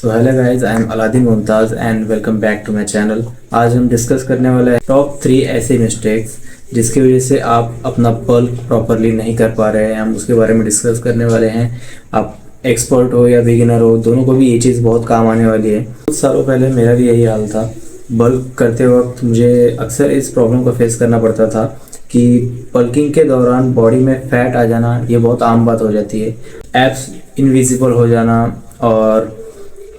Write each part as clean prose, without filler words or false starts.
So hello guys, I am Aladdin Mumtaz and welcome back to my channel. आज हम discuss करने वाले हैं टॉप 3 ऐसे मिस्टेक्स जिसकी वजह से आप अपना बल्क प्रॉपरली नहीं कर पा रहे हैं। हम उसके बारे में डिस्कस करने वाले हैं। आप एक्सपर्ट हो या बिगिनर हो, दोनों को भी ये चीज़ बहुत काम आने वाली है। कुछ सालों पहले मेरा भी यही हाल था। बल्क करते वक्त मुझे अक्सर इस प्रॉब्लम को फेस करना पड़ता था कि बल्किंग के दौरान बॉडी में फैट आ जाना ये बहुत आम बात हो जाती है। एब्स इनविजिबल हो जाना और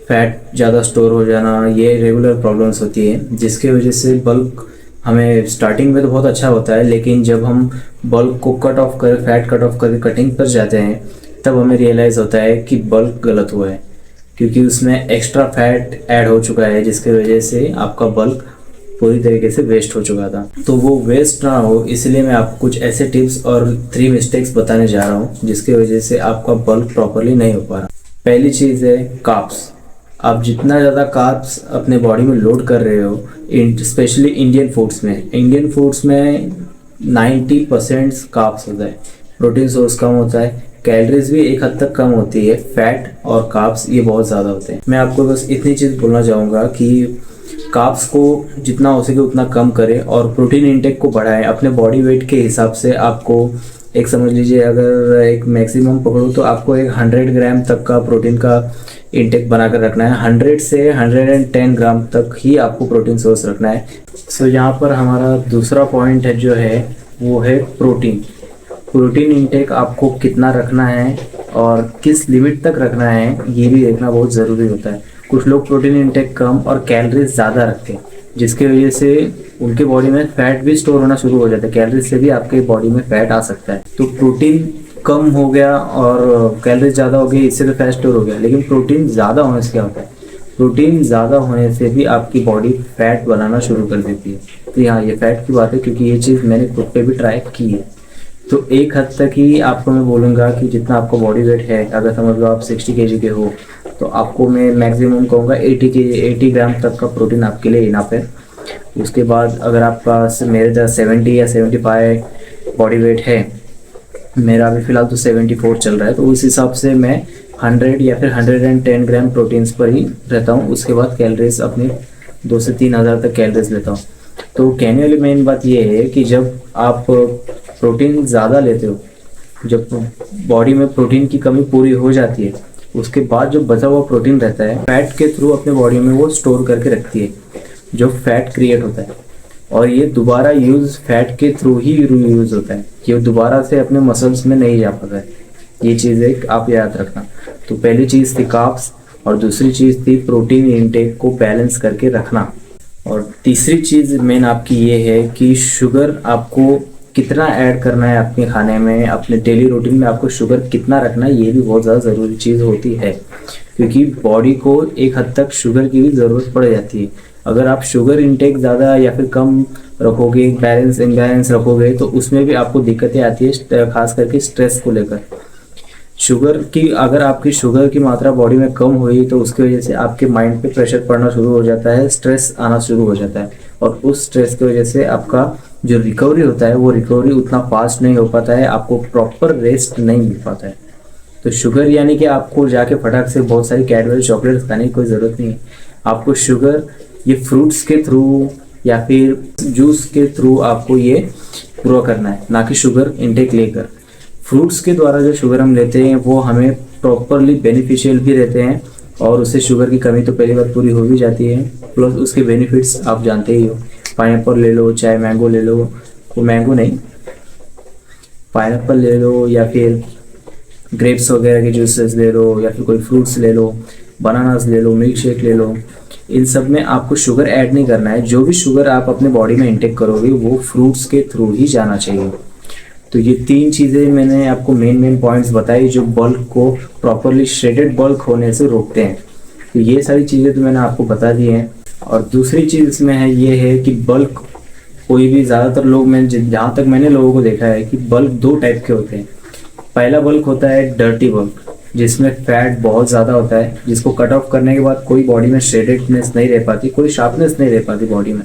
फैट ज़्यादा स्टोर हो जाना, ये रेगुलर प्रॉब्लम्स होती है जिसके वजह से बल्क हमें स्टार्टिंग में तो बहुत अच्छा होता है, लेकिन जब हम बल्क को कट ऑफ कर फैट कट ऑफ कर कटिंग पर जाते हैं तब हमें रियलाइज़ होता है कि बल्क गलत हुआ है, क्योंकि उसमें एक्स्ट्रा फैट ऐड हो चुका है जिसकी वजह से आपका बल्क पूरी तरीके से वेस्ट हो चुका था। तो वो वेस्ट ना हो इसलिए मैं आपको कुछ ऐसे टिप्स और 3 मिस्टेक्स बताने जा रहा हूँ जिसकी वजह से आपका बल्क प्रॉपरली नहीं हो पा रहा। पहली चीज़ है कार्ब्स। आप जितना ज़्यादा कार्ब्स अपने बॉडी में लोड कर रहे हो, स्पेशली इंडियन फूड्स में 90% कार्ब्स होता है। प्रोटीन सोर्स कम होता है, कैलोरीज भी एक हद तक कम होती है, फैट और कार्ब्स ये बहुत ज़्यादा होते हैं। मैं आपको बस इतनी चीज़ बोलना चाहूँगा कि कार्ब्स को जितना हो सके उतना कम करें और प्रोटीन इंटेक को बढ़ाएं। अपने बॉडी वेट के हिसाब से आपको एक समझ लीजिए, अगर एक मैक्सिमम पकड़ो तो आपको एक 100 ग्राम तक का प्रोटीन का इंटेक बनाकर रखना है। 100 से 110 ग्राम तक ही आपको प्रोटीन सोर्स रखना है। सो यहाँ पर हमारा दूसरा पॉइंट है जो है वो है प्रोटीन इंटेक आपको कितना रखना है और किस लिमिट तक रखना है ये भी देखना बहुत ज़रूरी होता है। कुछ लोग प्रोटीन इंटेक कम और कैलोरीज ज़्यादा रखते हैं जिसकी वजह से उनके बॉडी में फैट भी स्टोर होना शुरू हो जाता है। कैलोरीज से भी आपके बॉडी में फैट आ सकता है। तो प्रोटीन कम हो गया और कैलोरीज ज़्यादा हो गई, इससे तो फैट स्टोर हो गया, लेकिन प्रोटीन ज़्यादा होने से क्या होता है? प्रोटीन ज़्यादा होने से भी आपकी बॉडी फैट बनाना शुरू कर देती है। तो यहाँ ये फैट की बात है क्योंकि ये चीज़ मैंने खुद पे भी ट्राई की है। तो एक हद तक ही आपको मैं बोलूँगा कि जितना आपका बॉडी वेट है, अगर समझ लो आप 60 kg के हो तो आपको मैं मैक्सिमम कहूँगा 80 ग्राम तक का प्रोटीन आपके लिए इनफ है। उसके बाद अगर आपका मेरे तरह 70 या 75 बॉडी वेट है, मेरा अभी फ़िलहाल तो 74 चल रहा है, तो उस हिसाब से मैं 100 या फिर 110 ग्राम प्रोटीन्स पर ही रहता हूँ। उसके बाद कैलोरीज अपनी 2 से 3 हज़ार तक कैलोरीज लेता हूँ। तो कहने वाली मेन बात ये है कि जब आप प्रोटीन ज़्यादा लेते हो, जब बॉडी में प्रोटीन की कमी पूरी हो जाती है, उसके बाद जो बचा हुआ प्रोटीन रहता है फैट के थ्रू अपने बॉडी में वो स्टोर करके रखती है, जो फैट क्रिएट होता है और ये दोबारा यूज़ फैट के थ्रू ही यूज़ होता है, ये दोबारा से अपने मसल्स में नहीं जा पाता है। ये चीज़ एक आप याद रखना। तो पहली चीज़ थी कार्ब्स और दूसरी चीज़ थी प्रोटीन इंटेक को बैलेंस करके रखना। और तीसरी चीज़ मेन आपकी ये है कि शुगर आपको कितना ऐड करना है अपने खाने में, अपने डेली रूटीन में आपको शुगर कितना रखना है, ये भी बहुत ज़्यादा ज़रूरी चीज़ होती है क्योंकि बॉडी को एक हद तक शुगर की भी ज़रूरत पड़ जाती है। अगर आप शुगर इंटेक ज़्यादा या फिर कम रखोगे, बैलेंस इम्बैलेंस रखोगे, तो उसमें भी आपको दिक्कतें आती है, खास करके स्ट्रेस को लेकर। अगर आपकी शुगर की मात्रा बॉडी में कम हुई तो उसकी वजह से आपके माइंड पे प्रेशर पड़ना शुरू हो जाता है, स्ट्रेस आना शुरू हो जाता है और उस स्ट्रेस की वजह से आपका जो रिकवरी होता है वो रिकवरी उतना फास्ट नहीं हो पाता है, आपको प्रॉपर रेस्ट नहीं मिल पाता है। तो शुगर यानी कि आपको जाके फटाक से बहुत सारी कैडबरी चॉकलेट्स खाने की कोई ज़रूरत नहीं है। आपको शुगर ये फ्रूट्स के थ्रू या फिर जूस के थ्रू आपको ये पूरा करना है, ना कि शुगर इंटेक लेकर। फ्रूट्स के द्वारा जो शुगर हम लेते हैं वो हमें प्रॉपरली बेनिफिशियल भी रहते हैं और उससे शुगर की कमी तो पहली बार पूरी हो भी जाती है, प्लस उसके बेनिफिट्स आप जानते ही हो। पाइनएप्पल ले लो, चाहे मैंगो ले लो, वो मैंगो नहीं, पाइनएप्पल ले लो या फिर ग्रेप्स वगैरह के जूसेस ले लो या फिर कोई फ्रूट्स ले लो, बनानास ले लो, मिल्क शेक ले लो। इन सब में आपको शुगर ऐड नहीं करना है। जो भी शुगर आप अपने बॉडी में इंटेक करोगे वो फ्रूट्स के थ्रू ही जाना चाहिए। तो ये 3 चीज़ें मैंने आपको मेन पॉइंट्स बताई जो बल्क को प्रॉपरली श्रेडेड बल्क होने से रोकते हैं। तो ये सारी चीज़ें तो मैंने आपको बता दी हैं। और दूसरी चीज़ इसमें है ये है कि बल्क कोई भी ज़्यादातर लोग, मैं जहाँ तक मैंने लोगों को देखा है कि बल्क 2 टाइप के होते हैं। पहला बल्क होता है डर्टी बल्क, जिसमें फैट बहुत ज़्यादा होता है, जिसको कट ऑफ करने के बाद कोई बॉडी में श्रेडेडनेस नहीं रह पाती, कोई शार्पनेस नहीं रह पाती बॉडी में।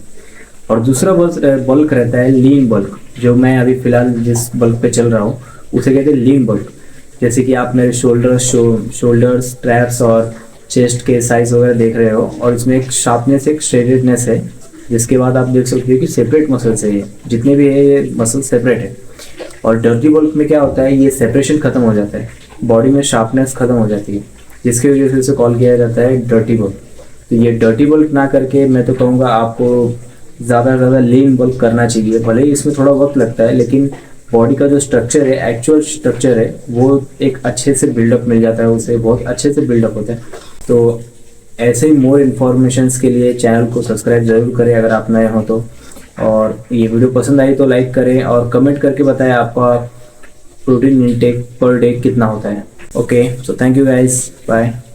और दूसरा बल्क रहता है लीन बल्क, जो मैं अभी फ़िलहाल जिस बल्क पे चल रहा हूँ उसे कहते हैं लीन बल्क। जैसे कि आप मेरे शोल्डर्स, ट्रैप्स और चेस्ट के साइज वगैरह देख रहे हो, और इसमें एक शार्पनेस, एक श्रेडेडनेस है, जिसके बाद आप देख सकते हो कि सेपरेट मसल्स है, ये जितने भी है ये मसल सेपरेट है। और डर्टी बल्क में क्या होता है, ये सेपरेशन खत्म हो जाता है, बॉडी में शार्पनेस खत्म हो जाती है, जिसकी वजह से इसे कॉल किया जाता है डर्टी बल्क। तो ये डर्टी बल्क ना करके मैं तो कहूँगा आपको ज़्यादा से ज़्यादा लीन बल्क करना चाहिए। भले ही इसमें थोड़ा वक्त लगता है, लेकिन बॉडी का जो स्ट्रक्चर है, एक्चुअल स्ट्रक्चर है, वो एक अच्छे से बिल्डअप मिल जाता है, उसे बहुत अच्छे से बिल्डअप होता है। तो ऐसे ही मोर इन्फॉर्मेशंस के लिए चैनल को सब्सक्राइब ज़रूर करें अगर आप नए हो तो। और ये वीडियो पसंद आई तो लाइक करें और कमेंट करके बताएं आपका प्रोटीन इनटेक पर डे कितना होता है। Okay, so thank you guys, bye.